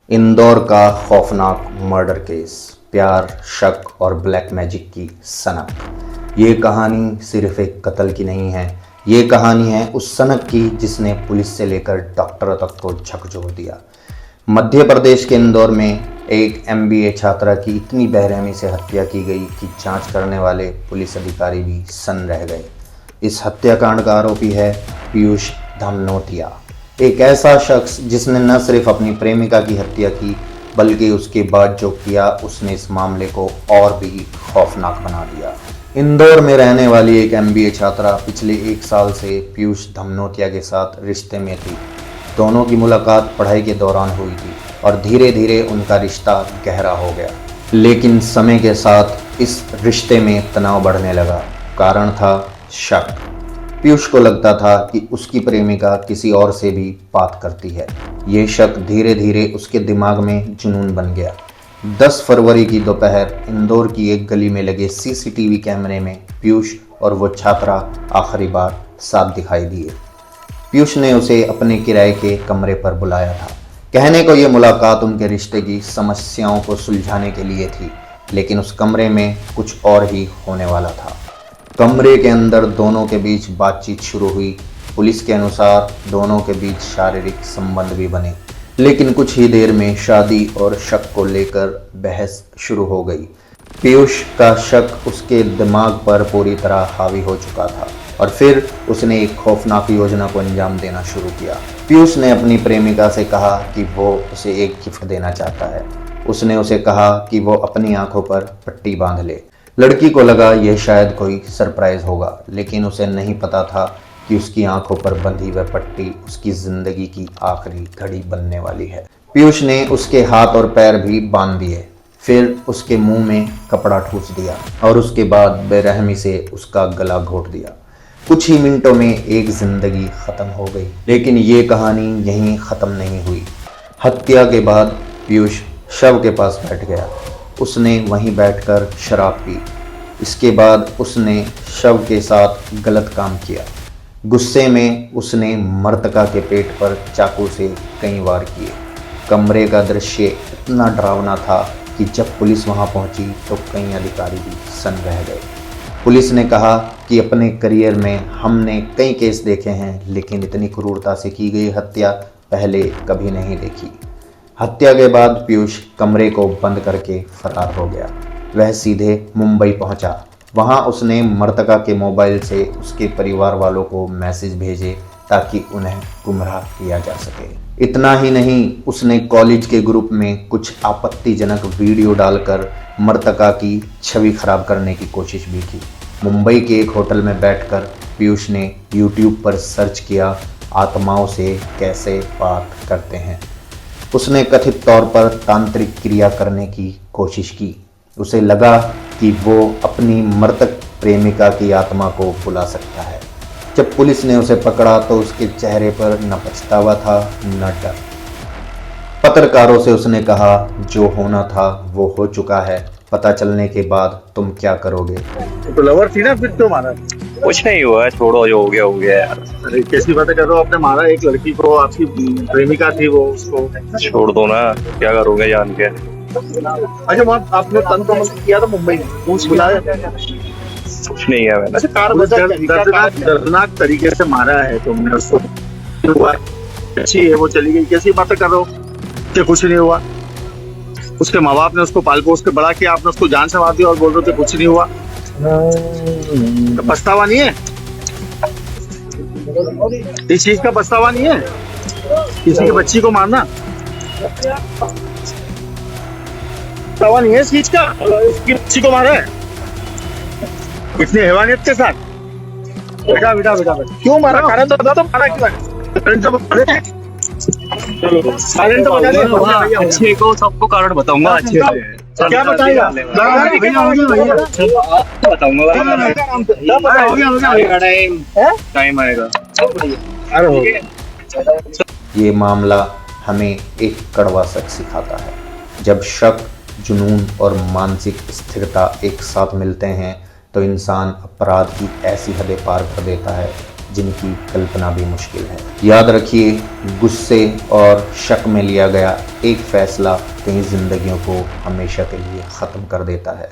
इंदौर का खौफनाक murder case, प्यार, शक और ब्लैक मैजिक की सनक। ये कहानी सिर्फ एक कत्ल की नहीं है, ये कहानी है उस सनक की जिसने पुलिस से लेकर डॉक्टरों तक को झकझोर दिया। मध्य प्रदेश के इंदौर में एक एमबीए छात्रा की इतनी बेरहमी से हत्या की गई कि जांच करने वाले पुलिस अधिकारी भी सन्न रह गए। इस हत्याकांड का आरोपी है पीयूष धामनोतिया, एक ऐसा शख्स जिसने न सिर्फ अपनी प्रेमिका की हत्या की बल्कि उसके बाद जो किया उसने इस मामले को और भी खौफनाक बना दिया। इंदौर में रहने वाली एक एमबीए छात्रा पिछले 1 साल से पीयूष धामनोतिया के साथ रिश्ते में थी। दोनों की मुलाकात पढ़ाई के दौरान हुई थी और धीरे धीरे उनका रिश्ता गहरा हो गया। लेकिन समय के साथ इस रिश्ते में तनाव बढ़ने लगा। कारण था शक। पीयूष को लगता था कि उसकी प्रेमिका किसी और से भी बात करती है। ये शक धीरे धीरे उसके दिमाग में जुनून बन गया। 10 फरवरी की दोपहर इंदौर की एक गली में लगे सीसीटीवी कैमरे में पीयूष और वो छात्रा आखिरी बार साथ दिखाई दिए। पीयूष ने उसे अपने किराए के कमरे पर बुलाया था। कहने को ये मुलाकात उनके रिश्ते की समस्याओं को सुलझाने के लिए थी, लेकिन उस कमरे में कुछ और ही होने वाला था। कमरे के अंदर दोनों के बीच बातचीत शुरू हुई। पुलिस के अनुसार दोनों के बीच शारीरिक संबंध भी बने, लेकिन कुछ ही देर में शादी और शक को लेकर बहस शुरू हो गई। पीयूष का शक उसके दिमाग पर पूरी तरह हावी हो चुका था और फिर उसने एक खौफनाक योजना को अंजाम देना शुरू किया। पीयूष ने अपनी प्रेमिका से कहा कि वो उसे एक गिफ्ट देना चाहता है। उसने उसे कहा कि वो अपनी आंखों पर पट्टी बांध ले। लड़की को लगा यह शायद कोई सरप्राइज होगा, लेकिन उसे नहीं पता था कि उसकी आंखों पर बंधी वह पट्टी उसकी जिंदगी की आखिरी घड़ी बनने वाली है। पीयूष ने उसके हाथ और पैर भी बांध दिए, फिर उसके मुंह में कपड़ा ठूस दिया और उसके बाद बेरहमी से उसका गला घोट दिया। कुछ ही मिनटों में एक जिंदगी खत्म हो गई। लेकिन ये कहानी यहीं खत्म नहीं हुई। हत्या के बाद पीयूष शव के पास बैठ गया। उसने वहीं बैठकर शराब पी। इसके बाद उसने शव के साथ गलत काम किया। गुस्से में उसने मृतका के पेट पर चाकू से कई वार किए। कमरे का दृश्य इतना डरावना था कि जब पुलिस वहां पहुंची तो कई अधिकारी भी सन्न रह गए। पुलिस ने कहा कि अपने करियर में हमने कई केस देखे हैं, लेकिन इतनी क्रूरता से की गई हत्या पहले कभी नहीं देखी। हत्या के बाद पीयूष कमरे को बंद करके फरार हो गया। वह सीधे मुंबई पहुंचा। वहां उसने मृतका के मोबाइल से उसके परिवार वालों को मैसेज भेजे ताकि उन्हें गुमराह किया जा सके। इतना ही नहीं, उसने कॉलेज के ग्रुप में कुछ आपत्तिजनक वीडियो डालकर मृतका की छवि खराब करने की कोशिश भी की। मुंबई के एक होटल में बैठकर पीयूष ने यूट्यूब पर सर्च किया, आत्माओं से कैसे बात करते हैं। उसने कथित तौर पर तांत्रिक क्रिया करने की कोशिश की। उसे लगा कि वो अपनी मृतक प्रेमिका की आत्मा को बुला सकता है। जब पुलिस ने उसे पकड़ा तो उसके चेहरे पर न पछतावा था न डर। पत्रकारों से उसने कहा, जो होना था वो हो चुका है, पता चलने के बाद तुम क्या करोगे। तो लवर थी ना, फिर तो मारा। कुछ नहीं हुआ है, छोड़ो, जो हो गया यार। अरे कैसी बातें कर रहे हो, आपने मारा एक लड़की को, आपकी प्रेमिका थी वो, उसको छोड़ दो ना, क्या करोगे जान के। अच्छा वहाँ आपने तन को मस्ती किया था मुंबई में, पूछ बुलाया? कुछ नहीं है मैंने। दर्दनाक तरीके से मारा है तुमने उसको। हुआ अच्छी है, वो चली गई, कैसी बातें कर रहे हो कि कुछ नहीं हुआ? उसके माँ बाप ने उसको पाल पोस के बड़ा किया, आपने उसको जान से मार दिया और बोल रहे थे कुछ नहीं हुआ। तो पछतावा नहीं है? इस चीज का पछतावा नहीं है? किसी की बच्ची को मारना पछतावा नहीं है इस चीज का? इसकी बच्ची को मारा है इतनी हैवानियत के साथ। बेटा बेटा बेटा बेटा क्यों मारा? कारण तो बता दो, मारा क्यों है? कारण तो बता दो। अच्छे को सबको कारण बताऊंगा अच्छे से। क्या बताएगा? बताऊंगा, टाइम आएगा। ये मामला हमें एक कड़वा सच सिखाता है। जब शक, जुनून और मानसिक स्थिरता एक साथ मिलते हैं तो इंसान अपराध की ऐसी हदें पार कर देता है जिनकी कल्पना भी मुश्किल है। याद रखिए, गुस्से और शक में लिया गया एक फैसला कई जिंदगियों को हमेशा के लिए ख़त्म कर देता है।